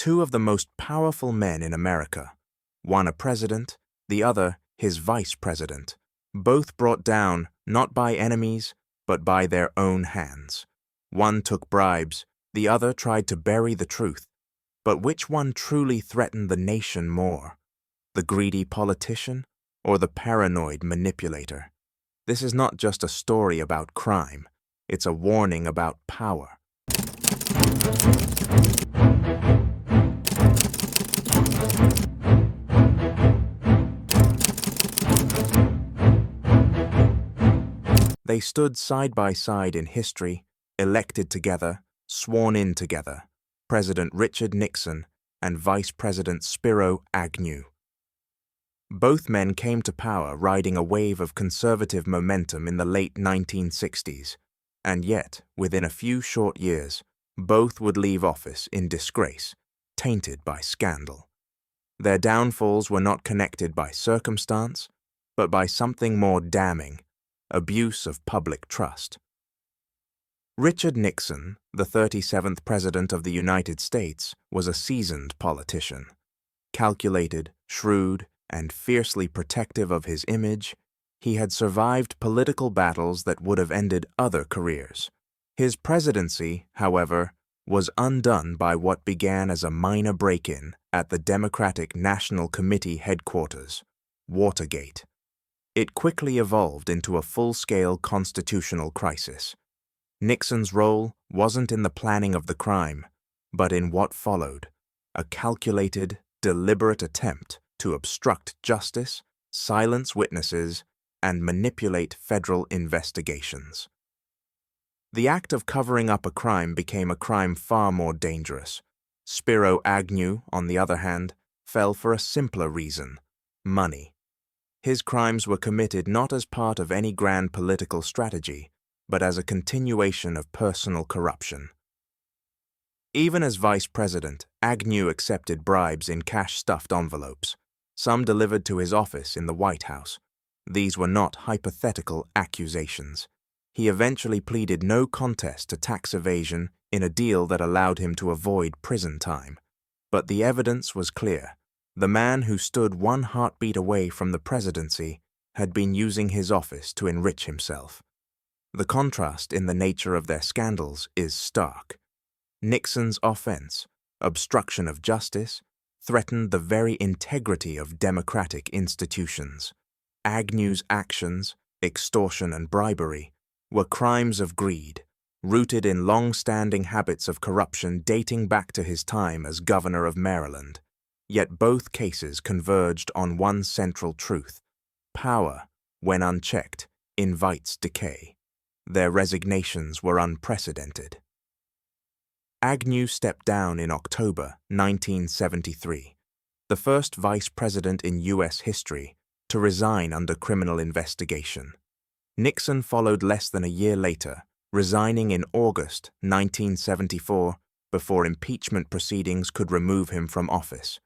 two of the most powerful men in America, one a president, the other his vice president, both brought down not by enemies, but by their own hands. One took bribes, the other tried to bury the truth. But which one truly threatened the nation more? The greedy politician or the paranoid manipulator? This is not just a story about crime, it's a warning about power. They stood side by side in history, elected together, sworn in together, President Richard Nixon and Vice President Spiro Agnew. Both men came to power riding a wave of conservative momentum in the late 1960s, and yet, within a few short years, both would leave office in disgrace, tainted by scandal. Their downfalls were not connected by circumstance, but by something more damning: abuse of public trust. Richard Nixon, the 37th President of the United States, was a seasoned politician. Calculated, shrewd, and fiercely protective of his image, he had survived political battles that would have ended other careers. His presidency, however, was undone by what began as a minor break-in at the Democratic National Committee headquarters, Watergate. It quickly evolved into a full-scale constitutional crisis. Nixon's role wasn't in the planning of the crime, but in what followed: a calculated, deliberate attempt to obstruct justice, silence witnesses, and manipulate federal investigations. The act of covering up a crime became a crime far more dangerous. Spiro Agnew, on the other hand, fell for a simpler reason: money. His crimes were committed not as part of any grand political strategy, but as a continuation of personal corruption. Even as vice president, Agnew accepted bribes in cash-stuffed envelopes, some delivered to his office in the White House. These were not hypothetical accusations. He eventually pleaded no contest to tax evasion in a deal that allowed him to avoid prison time. But the evidence was clear. The man who stood one heartbeat away from the presidency had been using his office to enrich himself. The contrast in the nature of their scandals is stark. Nixon's offense, obstruction of justice, threatened the very integrity of democratic institutions. Agnew's actions, extortion and bribery, were crimes of greed, rooted in long-standing habits of corruption dating back to his time as governor of Maryland. Yet both cases converged on one central truth: power, when unchecked, invites decay. Their resignations were unprecedented. Agnew stepped down in October 1973, the first vice president in U.S. history to resign under criminal investigation. Nixon followed less than a year later, resigning in August 1974 before impeachment proceedings could remove him from office.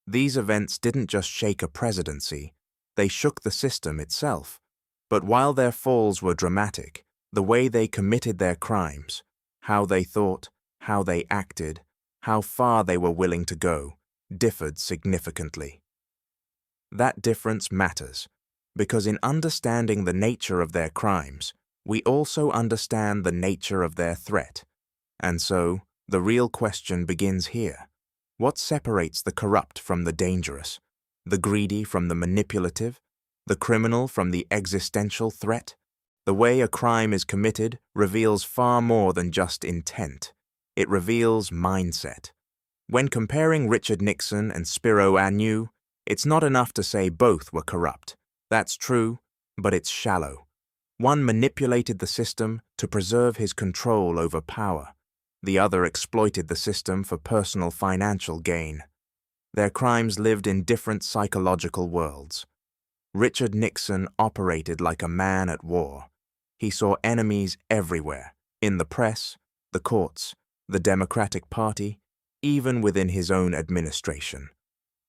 These events didn't just shake a presidency, they shook the system itself. But while their falls were dramatic, the way they committed their crimes, how they thought, how they acted, how far they were willing to go, differed significantly. That difference matters, because in understanding the nature of their crimes, we also understand the nature of their threat. And so, the real question begins here. What separates the corrupt from the dangerous, the greedy from the manipulative, the criminal from the existential threat? The way a crime is committed reveals far more than just intent. It reveals mindset. When comparing Richard Nixon and Spiro Agnew, it's not enough to say both were corrupt. That's true, but it's shallow. One manipulated the system to preserve his control over power. The other exploited the system for personal financial gain. Their crimes lived in different psychological worlds. Richard Nixon operated like a man at war. He saw enemies everywhere, in the press, the courts, the Democratic Party, even within his own administration.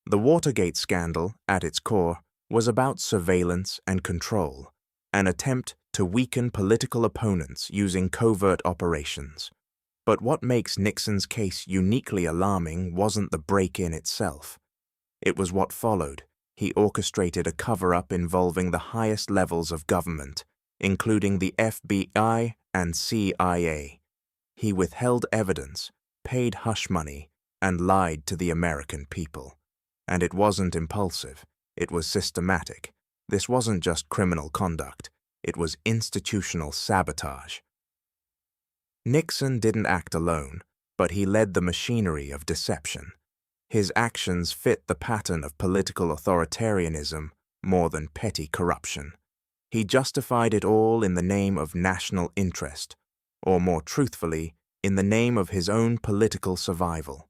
The Watergate scandal, at its core, was about surveillance and control, an attempt to weaken political opponents using covert operations. But what makes Nixon's case uniquely alarming wasn't the break-in itself. It was what followed. He orchestrated a cover-up involving the highest levels of government, including the FBI and CIA. He withheld evidence, paid hush money, and lied to the American people. And it wasn't impulsive. It was systematic. This wasn't just criminal conduct. It was institutional sabotage. Nixon didn't act alone, but he led the machinery of deception. His actions fit the pattern of political authoritarianism more than petty corruption. He justified it all in the name of national interest, or more truthfully, in the name of his own political survival.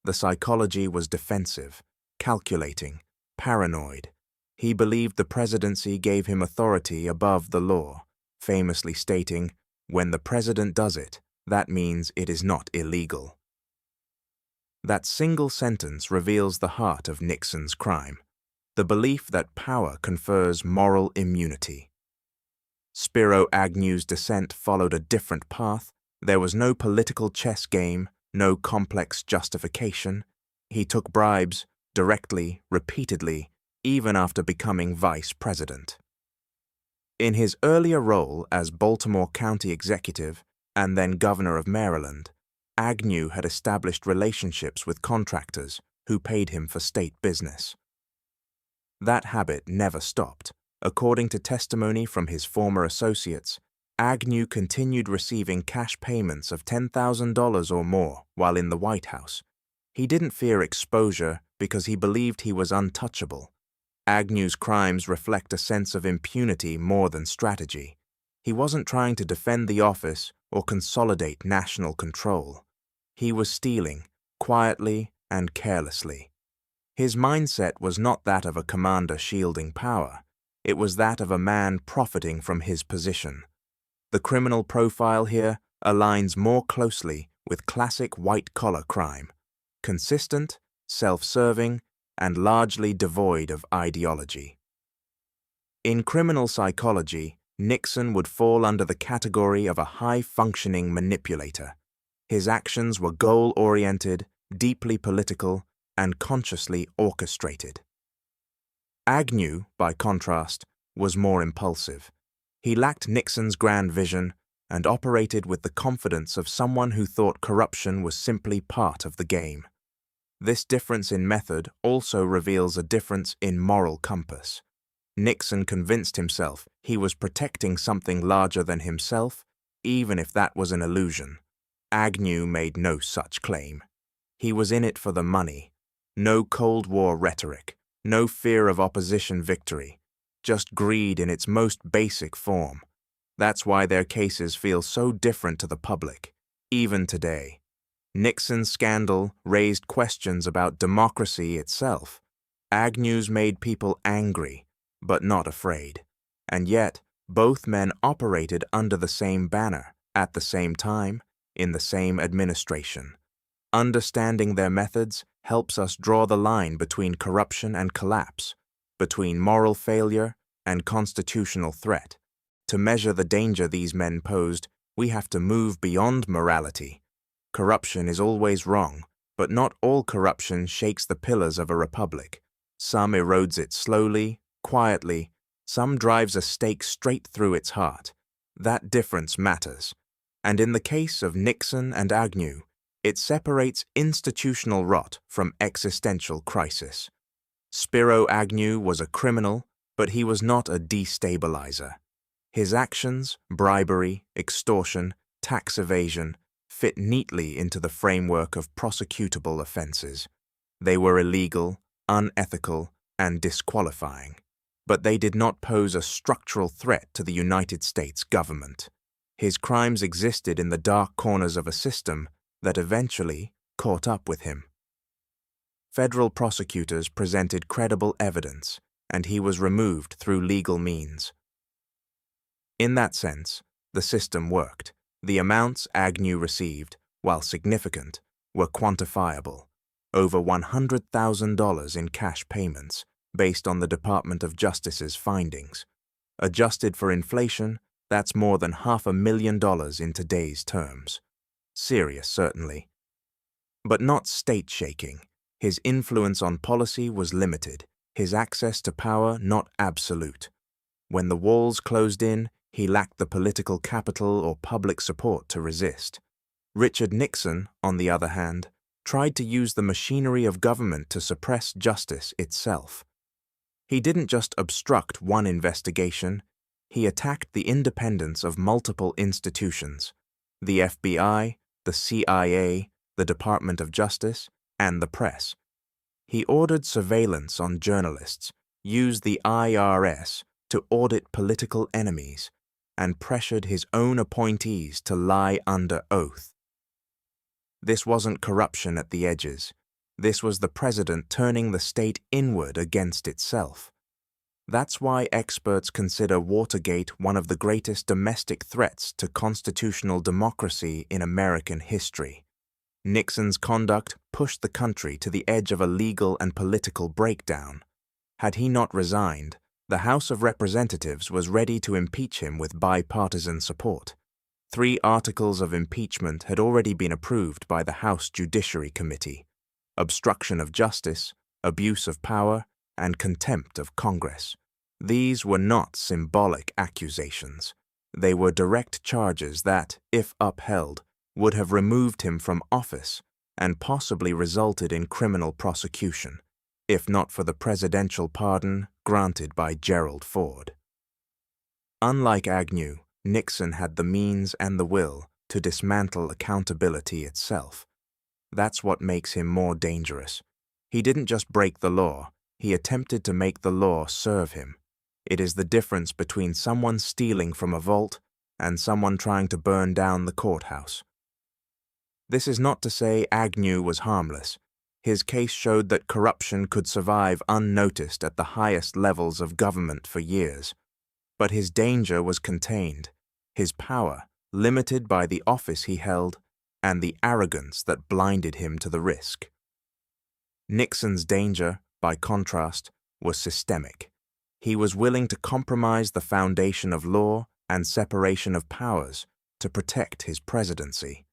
The psychology was defensive, calculating, paranoid. He believed the presidency gave him authority above the law, famously stating, "When the president does it, that means it is not illegal." That single sentence reveals the heart of Nixon's crime, the belief that power confers moral immunity. Spiro Agnew's descent followed a different path. There was no political chess game, no complex justification. He took bribes, directly, repeatedly, even after becoming vice president. In his earlier role as Baltimore County Executive and then Governor of Maryland, Agnew had established relationships with contractors who paid him for state business. That habit never stopped. According to testimony from his former associates, Agnew continued receiving cash payments of $10,000 or more while in the White House. He didn't fear exposure because he believed he was untouchable. Agnew's crimes reflect a sense of impunity more than strategy. He wasn't trying to defend the office or consolidate national control. He was stealing, quietly and carelessly. His mindset was not that of a commander shielding power. It was that of a man profiting from his position. The criminal profile here aligns more closely with classic white-collar crime, consistent, self-serving, and largely devoid of ideology. In criminal psychology, Nixon would fall under the category of a high-functioning manipulator. His actions were goal-oriented, deeply political, and consciously orchestrated. Agnew, by contrast, was more impulsive. He lacked Nixon's grand vision and operated with the confidence of someone who thought corruption was simply part of the game. This difference in method also reveals a difference in moral compass. Nixon convinced himself he was protecting something larger than himself, even if that was an illusion. Agnew made no such claim. He was in it for the money. No Cold War rhetoric, no fear of opposition victory, just greed in its most basic form. That's why their cases feel so different to the public, even today. Nixon's scandal raised questions about democracy itself. Agnew's made people angry, but not afraid. And yet, both men operated under the same banner, at the same time, in the same administration. Understanding their methods helps us draw the line between corruption and collapse, between moral failure and constitutional threat. To measure the danger these men posed, we have to move beyond morality. Corruption is always wrong, but not all corruption shakes the pillars of a republic. Some erodes it slowly, quietly, some drives a stake straight through its heart. That difference matters. And in the case of Nixon and Agnew, it separates institutional rot from existential crisis. Spiro Agnew was a criminal, but he was not a destabilizer. His actions, bribery, extortion, tax evasion, fit neatly into the framework of prosecutable offenses. They were illegal, unethical, and disqualifying, but they did not pose a structural threat to the United States government. His crimes existed in the dark corners of a system that eventually caught up with him. Federal prosecutors presented credible evidence, and he was removed through legal means. In that sense, the system worked. The amounts Agnew received, while significant, were quantifiable. Over $100,000 in cash payments, based on the Department of Justice's findings. Adjusted for inflation, that's more than $500,000 in today's terms. Serious, certainly, but not state-shaking. His influence on policy was limited, his access to power not absolute. When the walls closed in, he lacked the political capital or public support to resist. Richard Nixon, on the other hand, tried to use the machinery of government to suppress justice itself. He didn't just obstruct one investigation, he attacked the independence of multiple institutions: the FBI, the CIA, the Department of Justice, and the press. He ordered surveillance on journalists, used the IRS to audit political enemies, and pressured his own appointees to lie under oath. This wasn't corruption at the edges. This was the president turning the state inward against itself. That's why experts consider Watergate one of the greatest domestic threats to constitutional democracy in American history. Nixon's conduct pushed the country to the edge of a legal and political breakdown. Had he not resigned, the House of Representatives was ready to impeach him with bipartisan support. 3 articles of impeachment had already been approved by the House Judiciary Committee: obstruction of justice, abuse of power, and contempt of Congress. These were not symbolic accusations. They were direct charges that, if upheld, would have removed him from office and possibly resulted in criminal prosecution, if not for the presidential pardon granted by Gerald Ford. Unlike Agnew, Nixon had the means and the will to dismantle accountability itself. That's what makes him more dangerous. He didn't just break the law, he attempted to make the law serve him. It is the difference between someone stealing from a vault and someone trying to burn down the courthouse. This is not to say Agnew was harmless. His case showed that corruption could survive unnoticed at the highest levels of government for years. But his danger was contained, his power limited by the office he held and the arrogance that blinded him to the risk. Nixon's danger, by contrast, was systemic. He was willing to compromise the foundation of law and separation of powers to protect his presidency.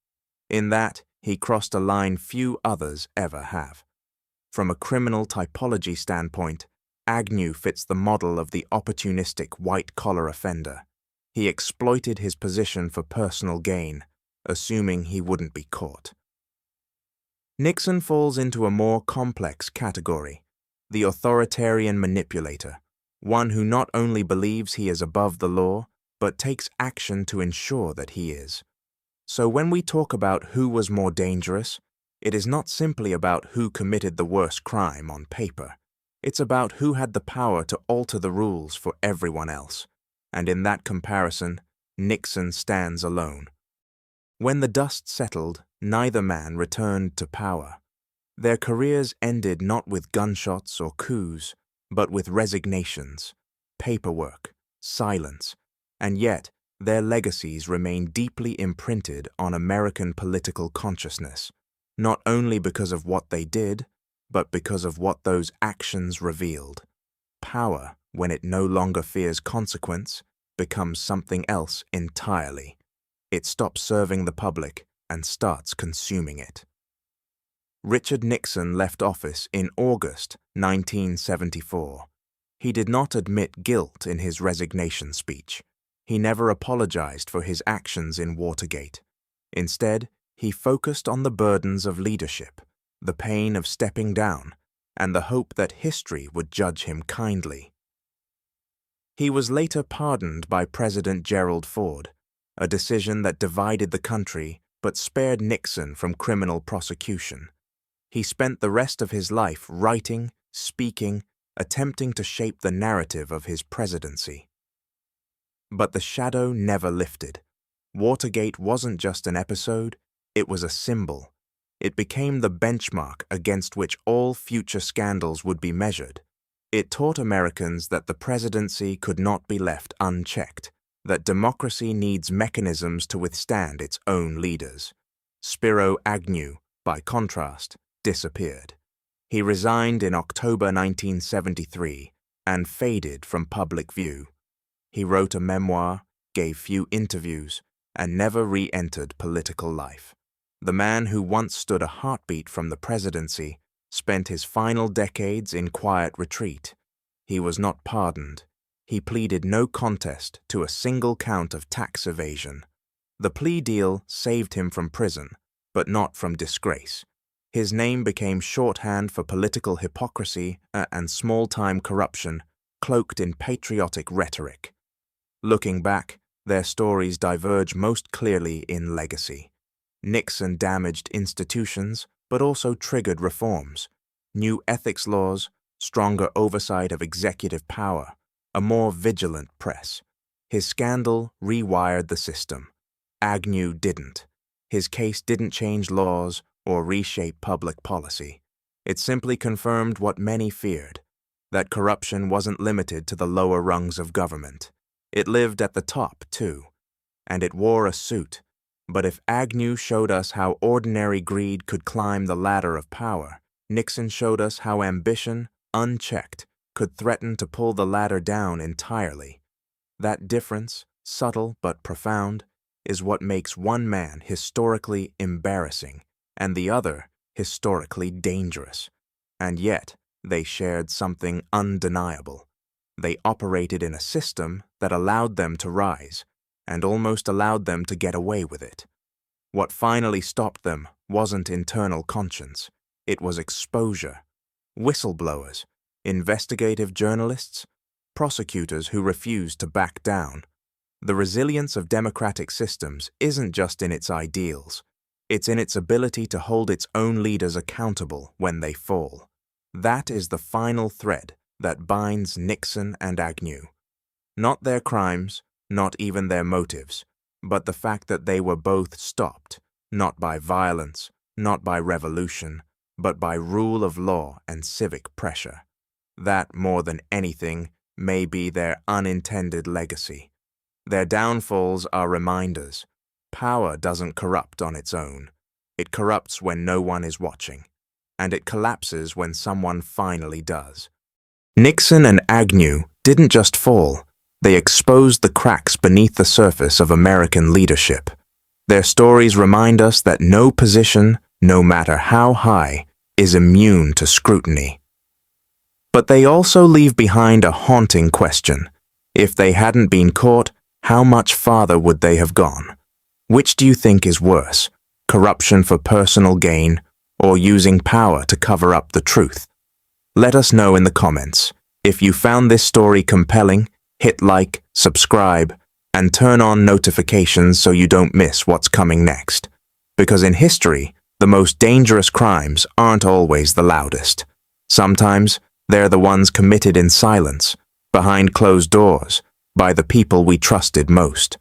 In that, he crossed a line few others ever have. From a criminal typology standpoint, Agnew fits the model of the opportunistic white-collar offender. He exploited his position for personal gain, assuming he wouldn't be caught. Nixon falls into a more complex category: the authoritarian manipulator, one who not only believes he is above the law, but takes action to ensure that he is. So when we talk about who was more dangerous, it is not simply about who committed the worst crime on paper. It's about who had the power to alter the rules for everyone else. And in that comparison, Nixon stands alone. When the dust settled, neither man returned to power. Their careers ended not with gunshots or coups, but with resignations, paperwork, silence, and yet their legacies remain deeply imprinted on American political consciousness, not only because of what they did, but because of what those actions revealed. Power, when it no longer fears consequence, becomes something else entirely. It stops serving the public and starts consuming it. Richard Nixon left office in August 1974. He did not admit guilt in his resignation speech. He never apologized for his actions in Watergate. Instead, he focused on the burdens of leadership, the pain of stepping down, and the hope that history would judge him kindly. He was later pardoned by President Gerald Ford, a decision that divided the country but spared Nixon from criminal prosecution. He spent the rest of his life writing, speaking, attempting to shape the narrative of his presidency. But the shadow never lifted. Watergate wasn't just an episode, it was a symbol. It became the benchmark against which all future scandals would be measured. It taught Americans that the presidency could not be left unchecked, that democracy needs mechanisms to withstand its own leaders. Spiro Agnew, by contrast, disappeared. He resigned in October 1973 and faded from public view. He wrote a memoir, gave few interviews, and never re-entered political life. The man who once stood a heartbeat from the presidency spent his final decades in quiet retreat. He was not pardoned. He pleaded no contest to a single count of tax evasion. The plea deal saved him from prison, but not from disgrace. His name became shorthand for political hypocrisy and small-time corruption, cloaked in patriotic rhetoric. Looking back, their stories diverge most clearly in legacy. Nixon damaged institutions, but also triggered reforms. New ethics laws, stronger oversight of executive power, a more vigilant press. His scandal rewired the system. Agnew didn't. His case didn't change laws or reshape public policy. It simply confirmed what many feared, that corruption wasn't limited to the lower rungs of government. It lived at the top, too, and it wore a suit. But if Agnew showed us how ordinary greed could climb the ladder of power, Nixon showed us how ambition, unchecked, could threaten to pull the ladder down entirely. That difference, subtle but profound, is what makes one man historically embarrassing and the other historically dangerous. And yet, they shared something undeniable. They operated in a system that allowed them to rise, and almost allowed them to get away with it. What finally stopped them wasn't internal conscience. It was exposure. Whistleblowers, investigative journalists, prosecutors who refused to back down. The resilience of democratic systems isn't just in its ideals. It's in its ability to hold its own leaders accountable when they fall. That is the final thread that binds Nixon and Agnew. Not their crimes, not even their motives, but the fact that they were both stopped, not by violence, not by revolution, but by rule of law and civic pressure. That, more than anything, may be their unintended legacy. Their downfalls are reminders. Power doesn't corrupt on its own. It corrupts when no one is watching, and it collapses when someone finally does. Nixon and Agnew didn't just fall. They exposed the cracks beneath the surface of American leadership. Their stories remind us that no position, no matter how high, is immune to scrutiny. But they also leave behind a haunting question. If they hadn't been caught, how much farther would they have gone? Which do you think is worse, corruption for personal gain or using power to cover up the truth? Let us know in the comments. If you found this story compelling, hit like, subscribe, and turn on notifications so you don't miss what's coming next. Because in history, the most dangerous crimes aren't always the loudest. Sometimes, they're the ones committed in silence, behind closed doors, by the people we trusted most.